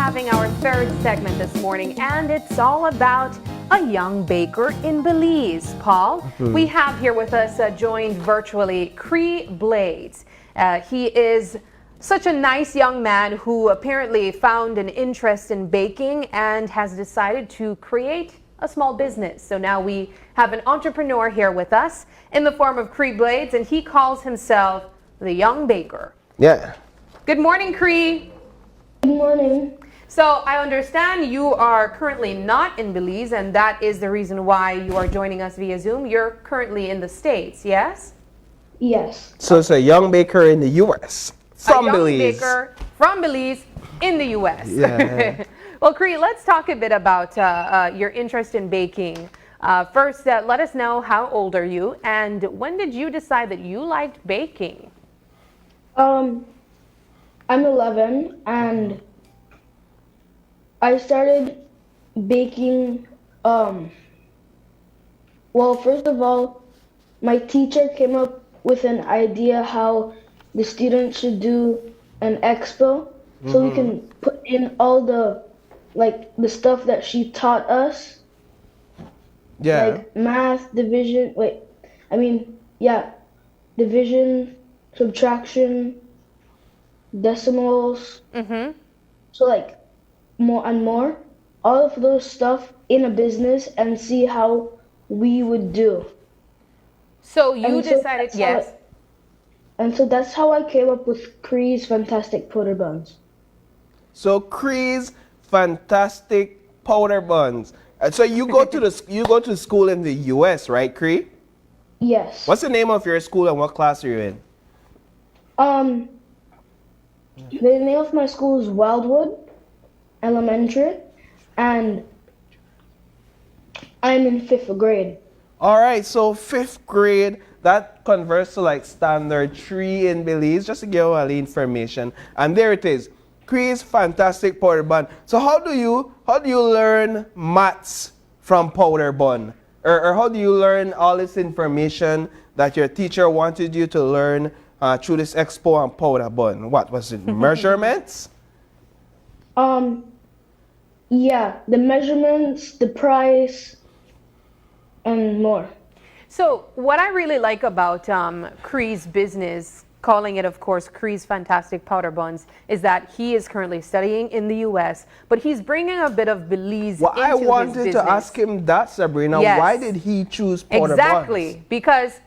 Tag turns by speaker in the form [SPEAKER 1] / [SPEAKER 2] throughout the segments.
[SPEAKER 1] having our third segment this morning, and it's all about a young baker in Belize. Paul, we have here with us, joined virtually, Kree Blades. He is such a nice young man who apparently found an interest in baking and has decided to create a small business. So now we have an entrepreneur here with us in the form of Kree Blades, and he calls himself the Young Baker.
[SPEAKER 2] Yeah.
[SPEAKER 1] Good morning, Kree.
[SPEAKER 3] Good morning.
[SPEAKER 1] So I understand you are currently not in Belize, and that is the reason why you are joining us via Zoom. You're currently in the States, yes?
[SPEAKER 3] Yes.
[SPEAKER 2] So it's a young baker in the U.S. from
[SPEAKER 1] a young
[SPEAKER 2] Belize.
[SPEAKER 1] baker from Belize in the U.S.
[SPEAKER 2] Yeah.
[SPEAKER 1] Well, Kree, let's talk a bit about your interest in baking. First, let us know, how old are you, and when did you decide that you liked baking?
[SPEAKER 3] I'm 11 and I started baking, well, first of all, my teacher came up with an idea how the students should do an expo, so we can put in all the, like, the stuff that she taught us.
[SPEAKER 2] Yeah.
[SPEAKER 3] Like math, division, division, subtraction, decimals. So like more and more, all of those stuff in a business and see how we would do.
[SPEAKER 1] So you
[SPEAKER 3] And so
[SPEAKER 1] decided,
[SPEAKER 3] that's
[SPEAKER 1] yes.
[SPEAKER 3] And so that's how I came up with Kree's Fantastic Powder Buns.
[SPEAKER 2] So Kree's Fantastic Powder Buns. So you go to school in the U.S., right, Kree?
[SPEAKER 3] Yes.
[SPEAKER 2] What's the name of your school and what class are you in?
[SPEAKER 3] The name of my school is Wildwood Elementary, and I'm in 5th grade.
[SPEAKER 2] All right, so 5th grade, that converts to like standard 3 in Belize, just to give you all the information. And there it is, Kree's Fantastic Powder Bun. So how do you learn maths from powder bun? Or how do you learn all this information that your teacher wanted you to learn through this expo on powder bun? What was it, measurements?
[SPEAKER 3] Yeah, the measurements, the price, and more.
[SPEAKER 1] So what I really like about Kree's business, calling it, of course, Kree's Fantastic Powder Buns, is that he is currently studying in the U.S., but he's bringing a bit of Belize into his business.
[SPEAKER 2] I wanted to ask him that, Sabrina.
[SPEAKER 1] Yes.
[SPEAKER 2] Why did he choose powder buns?
[SPEAKER 1] Exactly, because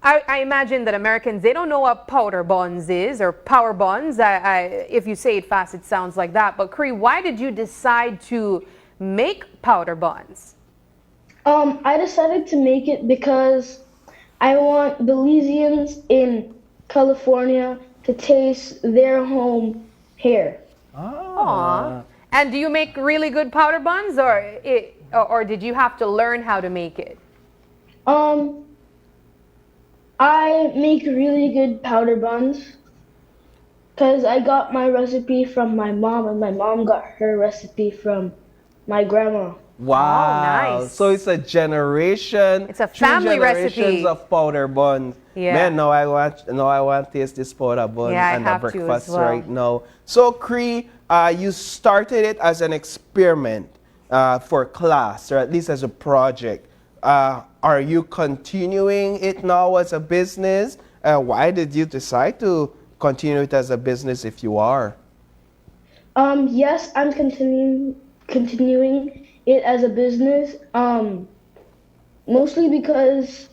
[SPEAKER 1] I imagine that Americans, they don't know what powder buns is, or power buns. If you say it fast, it sounds like that. But Kree, why did you decide to make powder buns?
[SPEAKER 3] I decided to make it because I want Belizeans in California to taste their home here.
[SPEAKER 1] Aww. And do you make really good powder buns, or did you have to learn how to make it?
[SPEAKER 3] I make really good powder buns because I got my recipe from my mom, and my mom got her recipe from my grandma.
[SPEAKER 2] Wow.
[SPEAKER 1] Oh, nice.
[SPEAKER 2] So it's a generation.
[SPEAKER 1] It's a family
[SPEAKER 2] generations
[SPEAKER 1] recipe
[SPEAKER 2] of powder buns.
[SPEAKER 1] Yeah.
[SPEAKER 2] Man, now I want to taste this powder bun
[SPEAKER 1] Yeah, I
[SPEAKER 2] and
[SPEAKER 1] have
[SPEAKER 2] the
[SPEAKER 1] to as
[SPEAKER 2] breakfast
[SPEAKER 1] well.
[SPEAKER 2] right now. So Kree, you started it as an experiment for class, or at least as a project. Are you continuing it now as a business? Why did you decide to continue it as a business if you are?
[SPEAKER 3] Yes, I'm continuing it as a business. Mostly because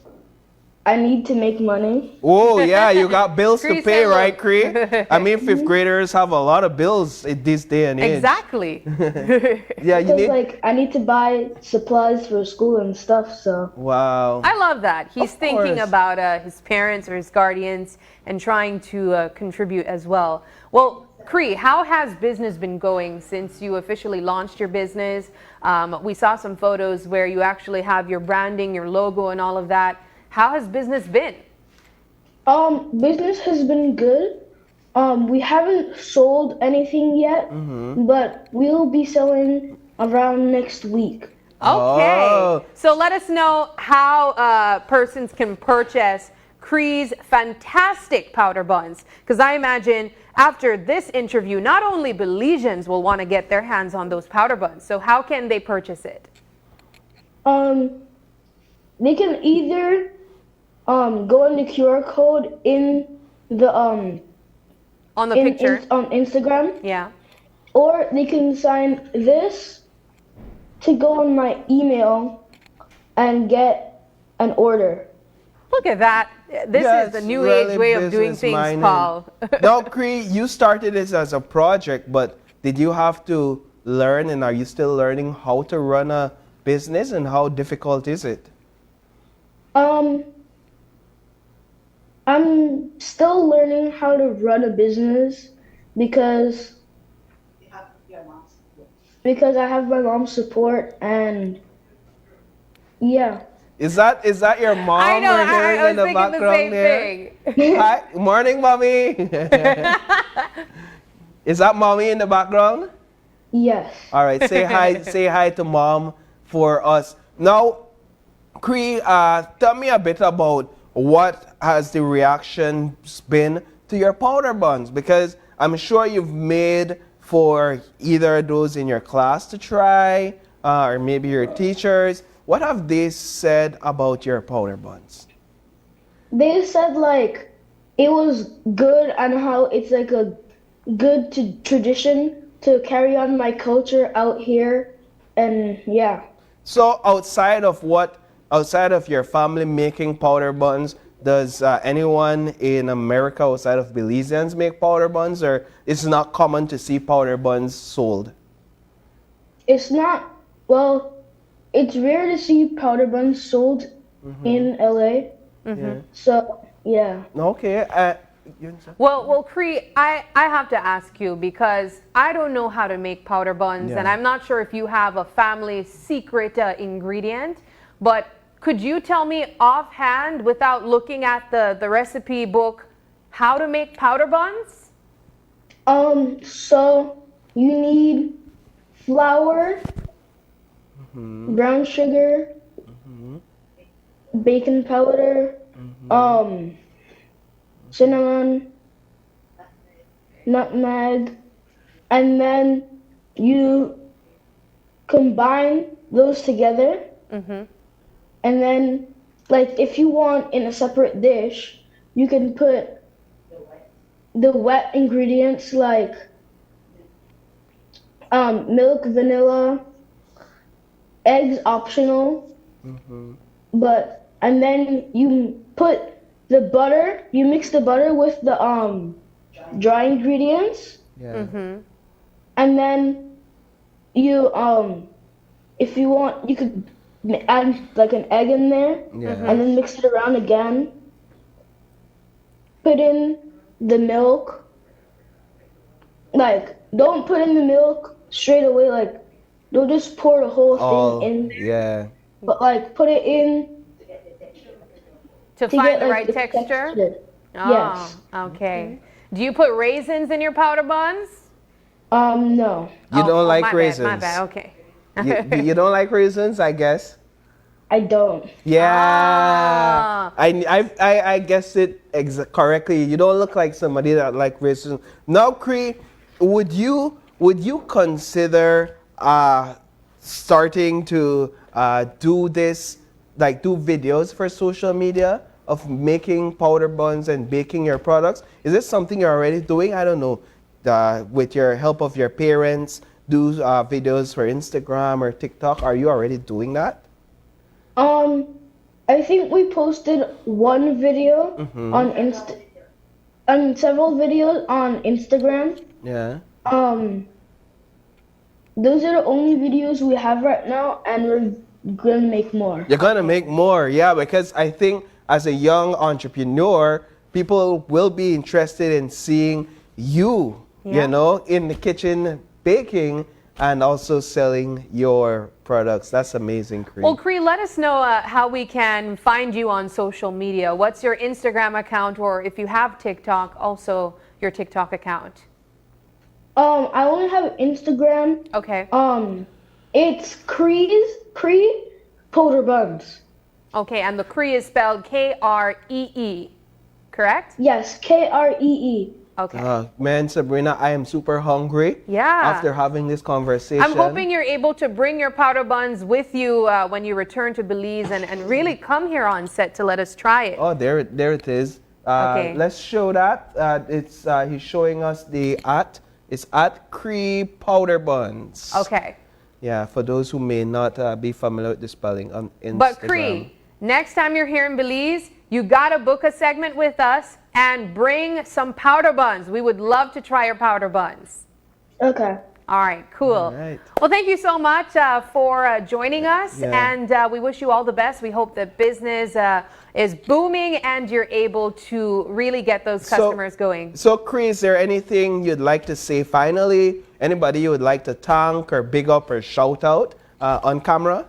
[SPEAKER 3] I need to make money.
[SPEAKER 2] Oh, yeah, you got bills to
[SPEAKER 1] Kree
[SPEAKER 2] pay,
[SPEAKER 1] said,
[SPEAKER 2] right,
[SPEAKER 1] look.
[SPEAKER 2] Kree? I mean, 5th graders have a lot of bills in this day and age.
[SPEAKER 1] Exactly.
[SPEAKER 2] Yeah, you
[SPEAKER 3] Because
[SPEAKER 2] need.
[SPEAKER 3] like I need to buy supplies for school and stuff, so.
[SPEAKER 2] Wow.
[SPEAKER 1] I love that. He's
[SPEAKER 2] Of
[SPEAKER 1] thinking
[SPEAKER 2] course.
[SPEAKER 1] about his parents or his guardians and trying to contribute as well. Well, Kree, how has business been going since you officially launched your business? We saw some photos where you actually have your branding, your logo, and all of that. How has business been?
[SPEAKER 3] Business has been good. We haven't sold anything yet, but we'll be selling around next week.
[SPEAKER 1] Okay.
[SPEAKER 2] Oh.
[SPEAKER 1] So let us know how persons can purchase Kree's fantastic powder buns. Because I imagine after this interview, not only Belizeans will want to get their hands on those powder buns. So how can they purchase it?
[SPEAKER 3] They can either go on the QR code in the
[SPEAKER 1] On the picture?
[SPEAKER 3] on Instagram,
[SPEAKER 1] Yeah.
[SPEAKER 3] or they can sign this to go on my email and get an order.
[SPEAKER 1] Look at that. This
[SPEAKER 2] Yeah,
[SPEAKER 1] is the
[SPEAKER 2] it's
[SPEAKER 1] new
[SPEAKER 2] really
[SPEAKER 1] age way of doing things,
[SPEAKER 2] business-minded.
[SPEAKER 1] Paul.
[SPEAKER 2] Now, Kree, you started this as a project, but did you have to learn, and are you still learning how to run a business, and how difficult is it?
[SPEAKER 3] I'm still learning how to run a business because I have my mom's support, and yeah.
[SPEAKER 2] Is that your mom
[SPEAKER 1] I know,
[SPEAKER 2] we're hearing
[SPEAKER 1] I was
[SPEAKER 2] in the
[SPEAKER 1] thinking the
[SPEAKER 2] background
[SPEAKER 1] same
[SPEAKER 2] there?
[SPEAKER 1] thing.
[SPEAKER 2] Hi, morning, mommy. Is that mommy in the background?
[SPEAKER 3] Yes.
[SPEAKER 2] All right, say hi to mom for us. Now, Kree, tell me a bit about what has the reaction been to your powder buns, because I'm sure you've made for either those in your class to try, or maybe your teachers. What have they said about your powder buns?
[SPEAKER 3] They said like it was good and how it's like a good tradition to carry on my culture out here, and yeah.
[SPEAKER 2] So outside of your family making powder buns, does anyone in America outside of Belizeans make powder buns, or it's not common to see powder buns sold?
[SPEAKER 3] It's not, well, it's rare to see powder buns sold in LA.
[SPEAKER 2] Yeah.
[SPEAKER 3] So, yeah.
[SPEAKER 2] Okay.
[SPEAKER 1] Well, Kree, I have to ask you because I don't know how to make powder buns, and
[SPEAKER 2] Yeah.
[SPEAKER 1] I'm not sure if you have a family secret ingredient, but could you tell me offhand, without looking at the recipe book, how to make powder buns?
[SPEAKER 3] So you need flour, brown sugar, baking powder, cinnamon, nutmeg, and then you combine those together. And then, like, if you want in a separate dish, you can put the wet ingredients like milk, vanilla, eggs optional. But and then you put the butter. You mix the butter with the dry ingredients,
[SPEAKER 2] Yeah.
[SPEAKER 3] and then you if you want, you could add like an egg in there,
[SPEAKER 2] Yeah.
[SPEAKER 3] and then mix it around again. Put in the milk. Like, don't put in the milk straight away. Like, don't just pour the whole thing in there.
[SPEAKER 2] Yeah.
[SPEAKER 3] But like, put it in
[SPEAKER 1] To
[SPEAKER 3] to
[SPEAKER 1] find
[SPEAKER 3] get
[SPEAKER 1] the
[SPEAKER 3] like
[SPEAKER 1] right
[SPEAKER 3] the
[SPEAKER 1] texture?
[SPEAKER 3] Oh, yes.
[SPEAKER 1] Okay. Do you put raisins in your powder buns?
[SPEAKER 3] No.
[SPEAKER 2] You don't like
[SPEAKER 1] my
[SPEAKER 2] raisins.
[SPEAKER 1] Bad, my bad. Okay.
[SPEAKER 2] You don't like raisins, I guess.
[SPEAKER 3] I don't.
[SPEAKER 2] Yeah, I guessed it correctly. You don't look like somebody that like raisins. Now, Kree, would you consider starting to do this, like do videos for social media of making powder buns and baking your products? Is this something you're already doing? I don't know. With your help of your parents, do videos for Instagram or TikTok. Are you already doing that?
[SPEAKER 3] I think we posted one video on and several videos on Instagram.
[SPEAKER 2] Yeah.
[SPEAKER 3] Those are the only videos we have right now, and we're gonna make more.
[SPEAKER 2] You're gonna make more, yeah, because I think as a young entrepreneur, people will be interested in seeing you,
[SPEAKER 1] Yeah.
[SPEAKER 2] you know, in the kitchen baking and also selling your products. That's amazing, Kree.
[SPEAKER 1] Well, Kree, let us know how we can find you on social media. What's your Instagram account, or if you have TikTok, also your TikTok account?
[SPEAKER 3] I only have Instagram.
[SPEAKER 1] Okay.
[SPEAKER 3] It's Kree powder buns.
[SPEAKER 1] Okay, and the Kree is spelled Kree, correct?
[SPEAKER 3] Yes, Kree.
[SPEAKER 1] Okay.
[SPEAKER 2] Man, Sabrina, I am super hungry.
[SPEAKER 1] Yeah.
[SPEAKER 2] After having this conversation.
[SPEAKER 1] I'm hoping you're able to bring your powder buns with you when you return to Belize and really come here on set to let us try it.
[SPEAKER 2] Oh, there it is.
[SPEAKER 1] Okay.
[SPEAKER 2] Let's show that. He's showing us it's at Kree powder buns.
[SPEAKER 1] Okay.
[SPEAKER 2] Yeah, for those who may not be familiar with the spelling on Instagram.
[SPEAKER 1] But Kree, next time you're here in Belize, you gotta book a segment with us and bring some powder buns. We would love to try your powder buns.
[SPEAKER 3] Okay.
[SPEAKER 1] All right, cool.
[SPEAKER 2] All right.
[SPEAKER 1] Well, thank you so much for joining us,
[SPEAKER 2] Yeah.
[SPEAKER 1] and we wish you all the best. We hope that business is booming and you're able to really get those customers going.
[SPEAKER 2] So, Kree, is there anything you'd like to say finally? Anybody you would like to thank or big up or shout out on camera?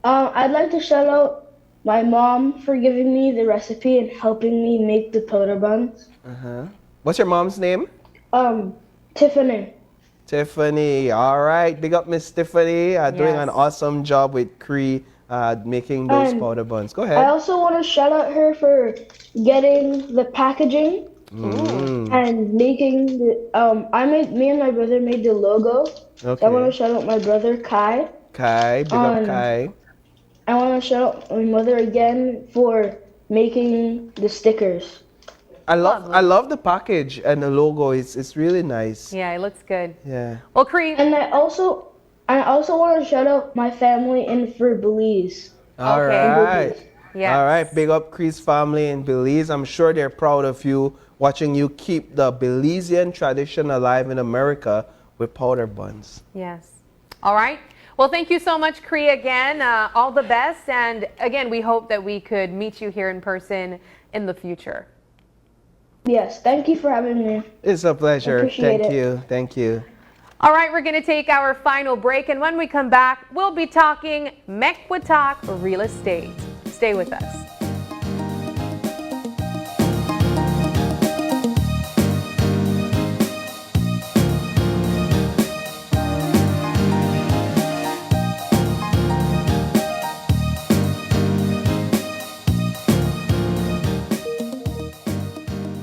[SPEAKER 3] I'd like to shout out my mom for giving me the recipe and helping me make the powder buns.
[SPEAKER 2] What's your mom's name?
[SPEAKER 3] Tiffany.
[SPEAKER 2] Tiffany. All right. Big up Miss Tiffany. Doing an
[SPEAKER 1] Yes.
[SPEAKER 2] awesome job with Kree making those
[SPEAKER 3] And
[SPEAKER 2] powder buns. Go
[SPEAKER 3] I
[SPEAKER 2] ahead.
[SPEAKER 3] also want to shout out her for getting the packaging and making the. Me and my brother made the logo. So I want to
[SPEAKER 2] Okay.
[SPEAKER 3] shout out my brother Kai.
[SPEAKER 2] Kai. Big up
[SPEAKER 3] Um,
[SPEAKER 2] Kai.
[SPEAKER 3] I want to shout out my mother again for making the stickers.
[SPEAKER 2] I love the package and the logo. It's really nice.
[SPEAKER 1] Yeah, it looks good.
[SPEAKER 2] Yeah.
[SPEAKER 1] Well, Kree,
[SPEAKER 3] And I also want to shout out my family in for Belize.
[SPEAKER 2] All
[SPEAKER 1] Okay.
[SPEAKER 2] right.
[SPEAKER 1] yes.
[SPEAKER 2] All right. Big up Kree's family in Belize. I'm sure they're proud of you, watching you keep the Belizean tradition alive in America with powder buns.
[SPEAKER 1] Yes. All right. Well, thank you so much, Kree, again. All the best. And again, we hope that we could meet you here in person in the future.
[SPEAKER 3] Yes, thank you for having me.
[SPEAKER 2] It's a pleasure.
[SPEAKER 3] Appreciate
[SPEAKER 2] Thank
[SPEAKER 3] it.
[SPEAKER 2] you. Thank you.
[SPEAKER 1] All right, we're going to take our final break. And when we come back, we'll be talking Mequatalk real estate. Stay with us.